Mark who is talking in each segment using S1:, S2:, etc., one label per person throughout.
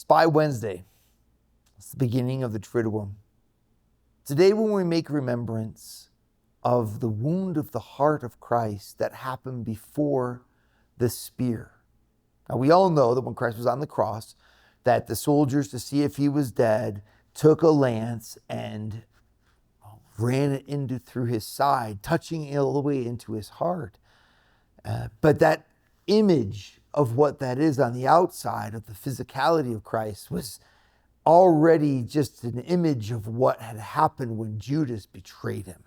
S1: Spy Wednesday. It's the beginning of the Triduum. Today when we make remembrance of the wound of the heart of Christ that happened before the spear. Now we all know that when Christ was on the cross, that the soldiers, to see if he was dead, took a lance and ran it through his side, touching it all the way into his heart. But that image of what that is on the outside of the physicality of Christ was already just an image of what had happened when Judas betrayed him.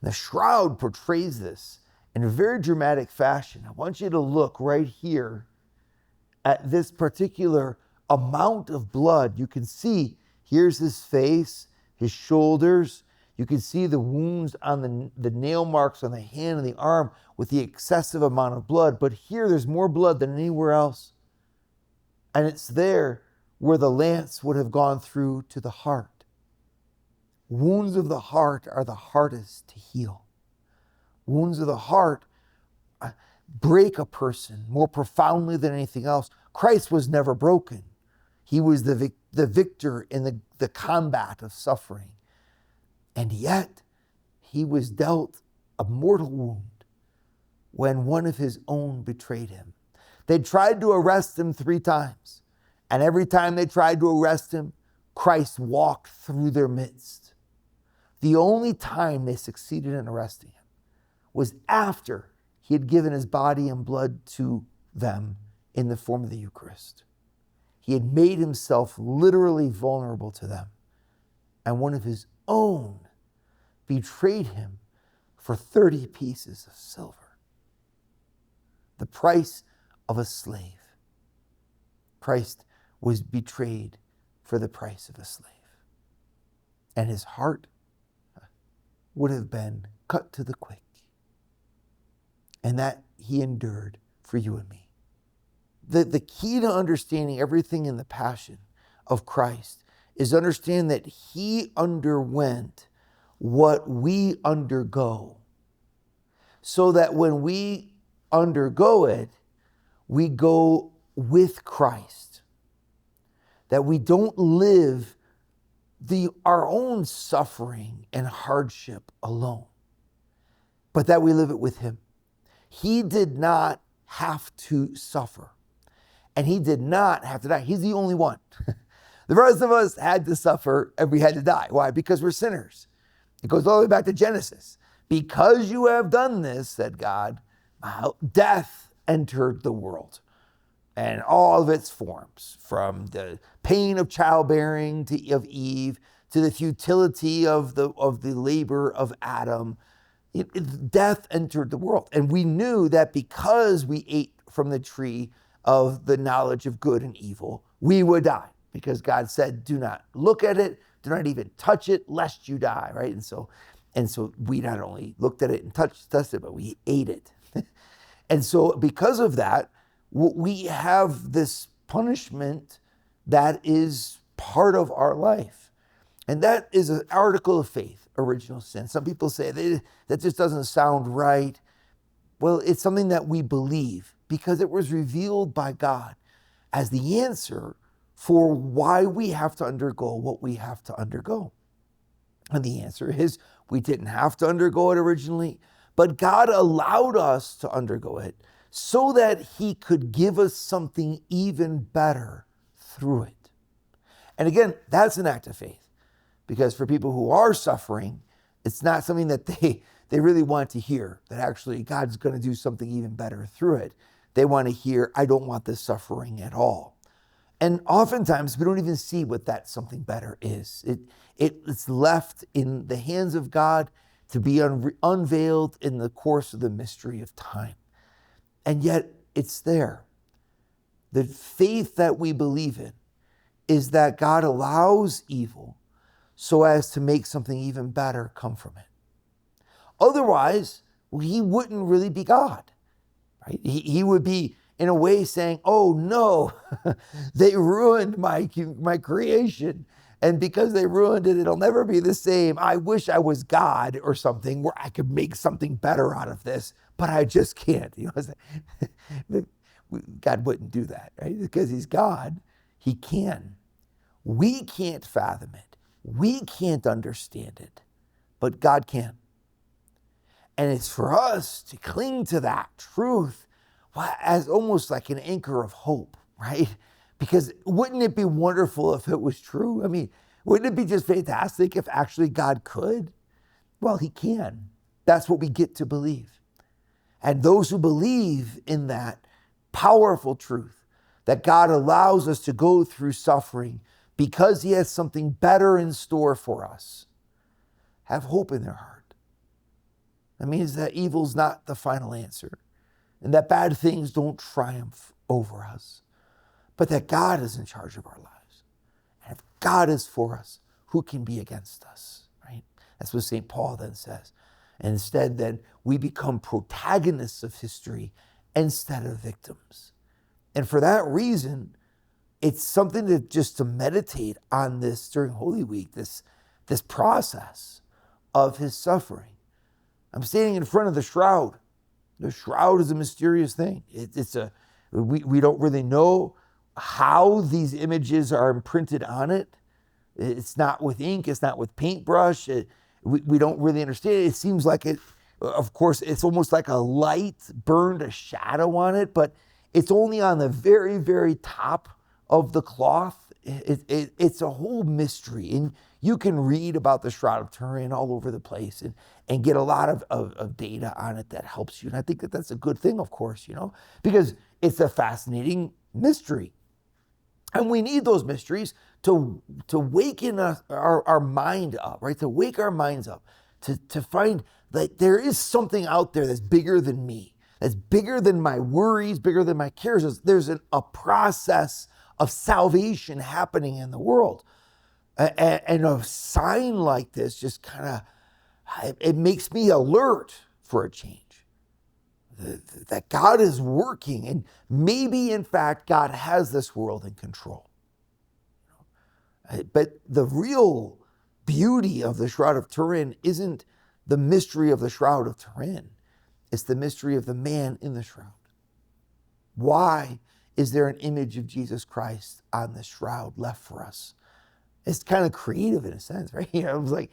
S1: And the shroud portrays this in a very dramatic fashion. I want you to look right here at this particular amount of blood. You can see here's his face, his shoulders. You can see the wounds on the nail marks on the hand and the arm with the excessive amount of blood. But here there's more blood than anywhere else. And it's there where the lance would have gone through to the heart. Wounds of the heart are the hardest to heal. Wounds of the heart break a person more profoundly than anything else. Christ was never broken. He was the victor in the combat of suffering. And yet, he was dealt a mortal wound when one of his own betrayed him. They tried to arrest him 3 times. And every time they tried to arrest him, Christ walked through their midst. The only time they succeeded in arresting him was after he had given his body and blood to them in the form of the Eucharist. He had made himself literally vulnerable to them. And one of his own betrayed him for 30 pieces of silver. The price of a slave. Christ was betrayed for the price of a slave. And his heart would have been cut to the quick. And that he endured for you and me. The key to understanding everything in the passion of Christ is understand that he underwent what we undergo, so that when we undergo it, we go with Christ. That we don't live our own suffering and hardship alone, but that we live it with him. He did not have to suffer, and he did not have to die. He's the only one. The rest of us had to suffer and we had to die. Why? Because we're sinners. It goes all the way back to Genesis. Because you have done this, said God, death entered the world. And all of its forms, from the pain of childbearing of Eve to the futility of the labor of Adam, death entered the world. And we knew that because we ate from the tree of the knowledge of good and evil, we would die. Because God said, do not look at it, do not even touch it, lest you die, right? And so we not only looked at it and touched it, but we ate it. And so because of that, we have this punishment that is part of our life. And that is an article of faith, original sin. Some people say that just doesn't sound right. Well, it's something that we believe because it was revealed by God as the answer for why we have to undergo what we have to undergo. And the answer is we didn't have to undergo it originally, but God allowed us to undergo it so that he could give us something even better through it. And again, that's an act of faith, because for people who are suffering, it's not something that they really want to hear, that actually God's going to do something even better through it. They want to hear, I don't want this suffering at all. And oftentimes we don't even see what that something better is. It's left in the hands of God to be unveiled in the course of the mystery of time. And yet it's there. The faith that we believe in is that God allows evil so as to make something even better come from it. Otherwise, he wouldn't really be God, right? He would be, in a way, saying, oh no, they ruined my creation. And because they ruined it, it'll never be the same. I wish I was God or something where I could make something better out of this, but I just can't. God wouldn't do that, right? Because he's God. He can. We can't fathom it. We can't understand it, but God can. And it's for us to cling to that truth as almost like an anchor of hope, right? Because wouldn't it be wonderful if it was true? I mean, wouldn't it be just fantastic if actually God could? Well, he can. That's what we get to believe. And those who believe in that powerful truth, that God allows us to go through suffering because he has something better in store for us, have hope in their heart. That means that evil's not the final answer, and that bad things don't triumph over us, but that God is in charge of our lives. And if God is for us, who can be against us, right? That's what St. Paul then says. And instead, then, we become protagonists of history instead of victims. And for that reason, it's something to meditate on this during Holy Week, this process of his suffering. I'm standing in front of the shroud. The shroud is a mysterious thing. We don't really know how these images are imprinted on it. It's not with ink. It's not with paintbrush. We don't really understand it. It seems like it, of course, it's almost like a light burned a shadow on it, but it's only on the very, very top of the cloth. It's a whole mystery. And you can read about the Shroud of Turin all over the place and get a lot of data on it that helps you. And I think that that's a good thing, of course, because it's a fascinating mystery. And we need those mysteries to waken our mind up, right? To wake our minds up, to find that there is something out there that's bigger than me, that's bigger than my worries, bigger than my cares. There's a process of salvation happening in the world. And a sign like this just it makes me alert for a change. That God is working, and maybe in fact God has this world in control. But the real beauty of the Shroud of Turin isn't the mystery of the Shroud of Turin. It's the mystery of the man in the shroud. Why is there an image of Jesus Christ on the shroud left for us? It's kind of creative in a sense, right? It was like,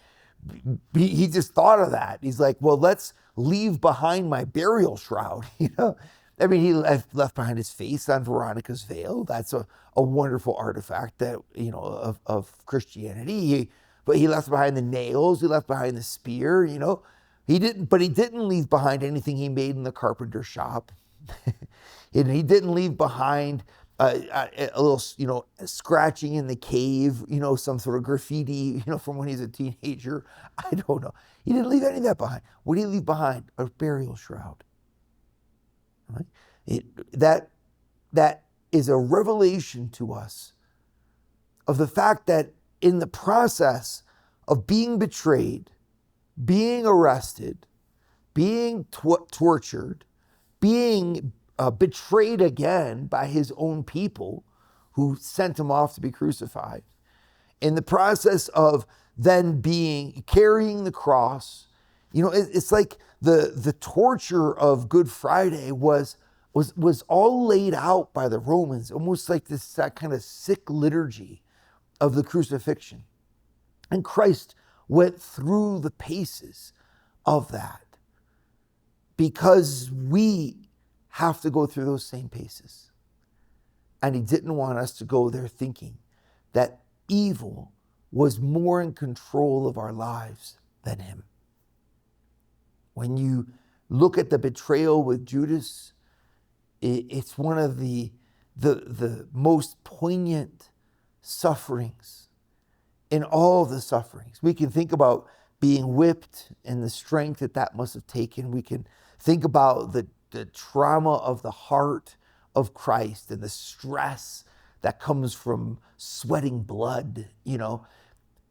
S1: he just thought of that. He's like, well, let's leave behind my burial shroud. I mean, he left behind his face on Veronica's veil. That's a wonderful artifact that, of Christianity. But he left behind the nails. He left behind the spear. He didn't leave behind anything he made in the carpenter shop. And he didn't leave behind a little, scratching in the cave, some sort of graffiti, from when he's a teenager. I don't know. He didn't leave any of that behind. What did he leave behind? A burial shroud. Right? That is a revelation to us of the fact that in the process of being betrayed, being arrested, being tortured, being betrayed again by his own people who sent him off to be crucified, in the process of then carrying the cross, it's like the torture of Good Friday was all laid out by the Romans, almost like that kind of sick liturgy of the crucifixion. And Christ went through the paces of that because we have to go through those same paces. And he didn't want us to go there thinking that evil was more in control of our lives than him. When you look at the betrayal with Judas, it's one of the most poignant sufferings in all of the sufferings. We can think about being whipped and the strength that must have taken. We can think about the trauma of the heart of Christ and the stress that comes from sweating blood,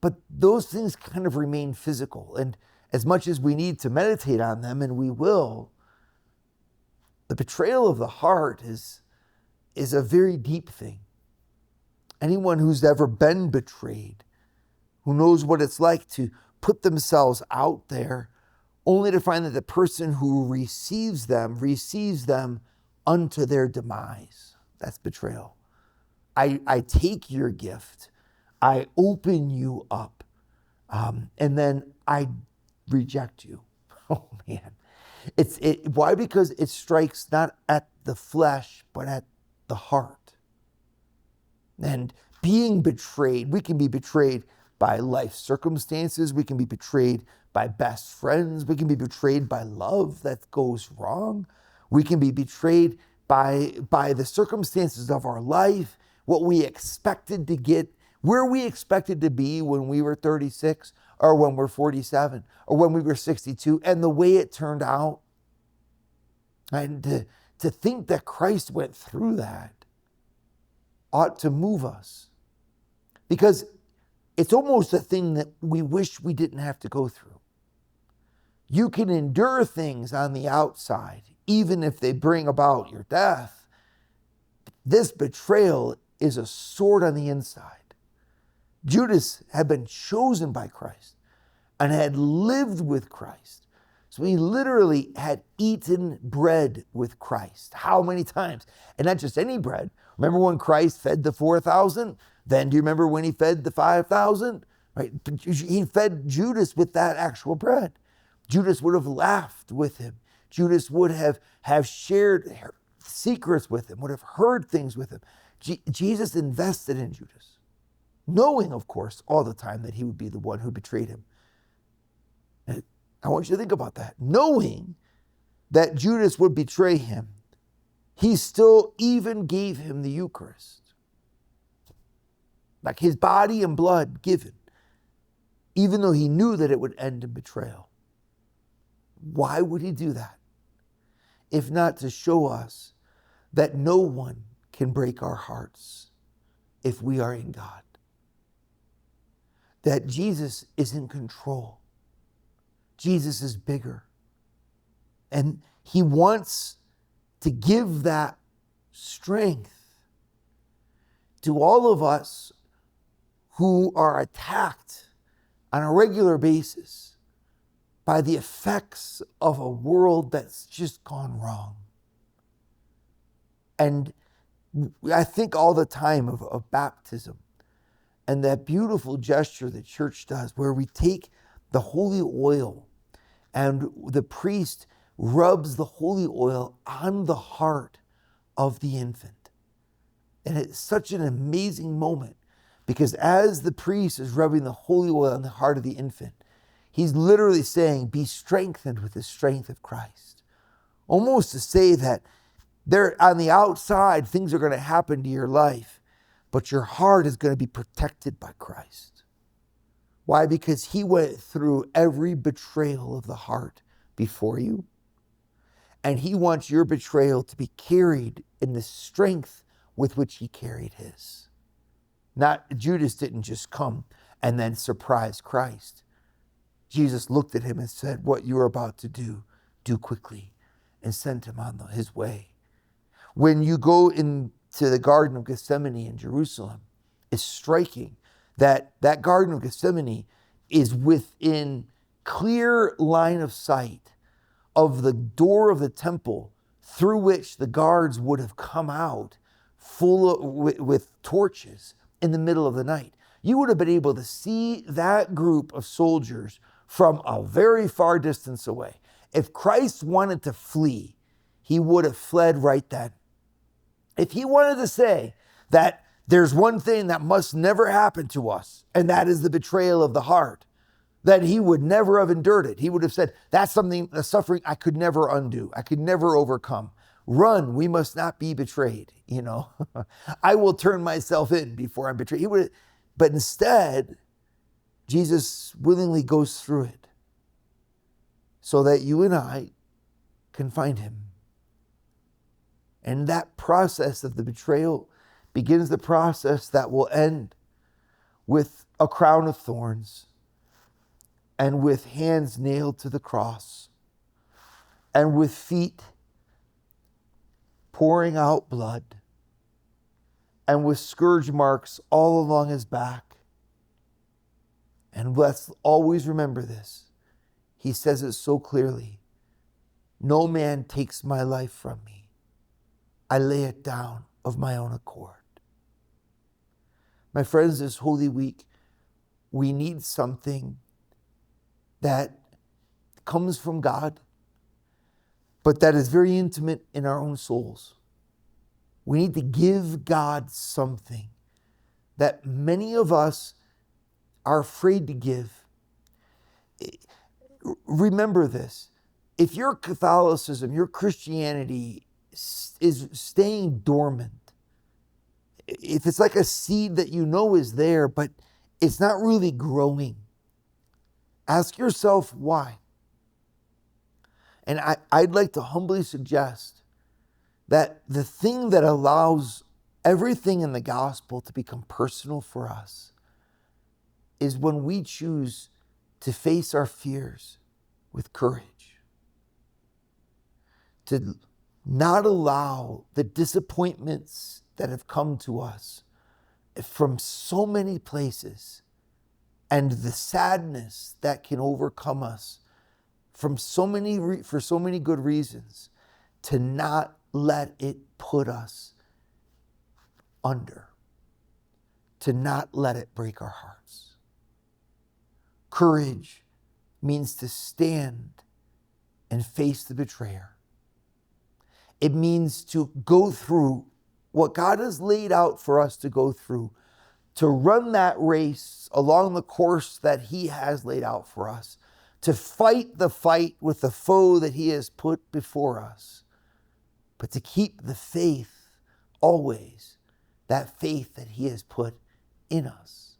S1: But those things kind of remain physical. And as much as we need to meditate on them, and we will, the betrayal of the heart is a very deep thing. Anyone who's ever been betrayed, who knows what it's like to put themselves out there only to find that the person who receives them unto their demise. That's betrayal. I take your gift, I open you up, and then I reject you. Oh man. Why? Because it strikes not at the flesh, but at the heart. And being betrayed, we can be betrayed by life circumstances. We can be betrayed by best friends. We can be betrayed by love that goes wrong. We can be betrayed by the circumstances of our life, what we expected to get, where we expected to be when we were 36 or when we're 47 or when we were 62, and the way it turned out. And to think that Christ went through that ought to move us, because it's almost a thing that we wish we didn't have to go through. You can endure things on the outside, even if they bring about your death. This betrayal is a sword on the inside. Judas had been chosen by Christ and had lived with Christ. So he literally had eaten bread with Christ. How many times? And not just any bread. Remember when Christ fed the 4,000? Then do you remember when he fed the 5,000? Right? He fed Judas with that actual bread. Judas would have laughed with him. Judas would have shared secrets with him, would have heard things with him. Jesus invested in Judas, knowing, of course, all the time that he would be the one who betrayed him. And I want you to think about that. Knowing that Judas would betray him, he still even gave him the Eucharist. Like his body and blood given, even though he knew that it would end in betrayal. Why would he do that? If not to show us that no one can break our hearts if we are in God. That Jesus is in control. Jesus is bigger. And he wants to give that strength to all of us who are attacked on a regular basis by the effects of a world that's just gone wrong. And I think all the time of baptism and that beautiful gesture the church does where we take the holy oil and the priest rubs the holy oil on the heart of the infant. And it's such an amazing moment because as the priest is rubbing the holy oil on the heart of the infant, he's literally saying, be strengthened with the strength of Christ. Almost to say that there on the outside, things are going to happen to your life, but your heart is going to be protected by Christ. Why? Because he went through every betrayal of the heart before you. And he wants your betrayal to be carried in the strength with which he carried his. Not Judas didn't just come and then surprise Christ. Jesus looked at him and said, what you're about to do quickly, and sent him on his way. When you go into the Garden of Gethsemane in Jerusalem, it's striking that that Garden of Gethsemane is within clear line of sight of the door of the temple through which the guards would have come out with torches in the middle of the night. You would have been able to see that group of soldiers from a very far distance away. If Christ wanted to flee, he would have fled right then. If he wanted to say that there's one thing that must never happen to us, and that is the betrayal of the heart, that he would never have endured it. He would have said, that's something, a suffering I could never undo. I could never overcome. Run, we must not be betrayed. I will turn myself in before I'm betrayed. But instead, Jesus willingly goes through it so that you and I can find him. And that process of the betrayal begins the process that will end with a crown of thorns and with hands nailed to the cross and with feet pouring out blood and with scourge marks all along his back. And let's always remember this. He says it so clearly. No man takes my life from me. I lay it down of my own accord. My friends, this Holy Week, we need something that comes from God, but that is very intimate in our own souls. We need to give God something that many of us are afraid to give. Remember this. If your Catholicism, your Christianity is staying dormant, if it's like a seed that you know is there, but it's not really growing, ask yourself why. And I'd like to humbly suggest that the thing that allows everything in the gospel to become personal for us is when we choose to face our fears with courage, to not allow the disappointments that have come to us from so many places and the sadness that can overcome us from for so many good reasons, to not let it put us under, to not let it break our hearts. Courage means to stand and face the betrayer. It means to go through what God has laid out for us to go through, to run that race along the course that He has laid out for us, to fight the fight with the foe that He has put before us, but to keep the faith always, that faith that He has put in us,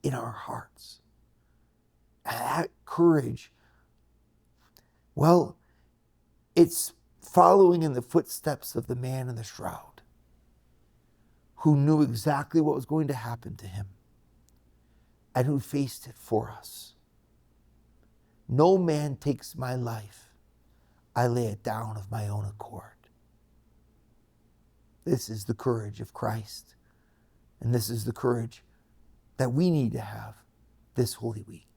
S1: in our hearts. And that courage, well, it's following in the footsteps of the man in the shroud, who knew exactly what was going to happen to him and who faced it for us. No man takes my life. I lay it down of my own accord. This is the courage of Christ. And this is the courage that we need to have this Holy Week.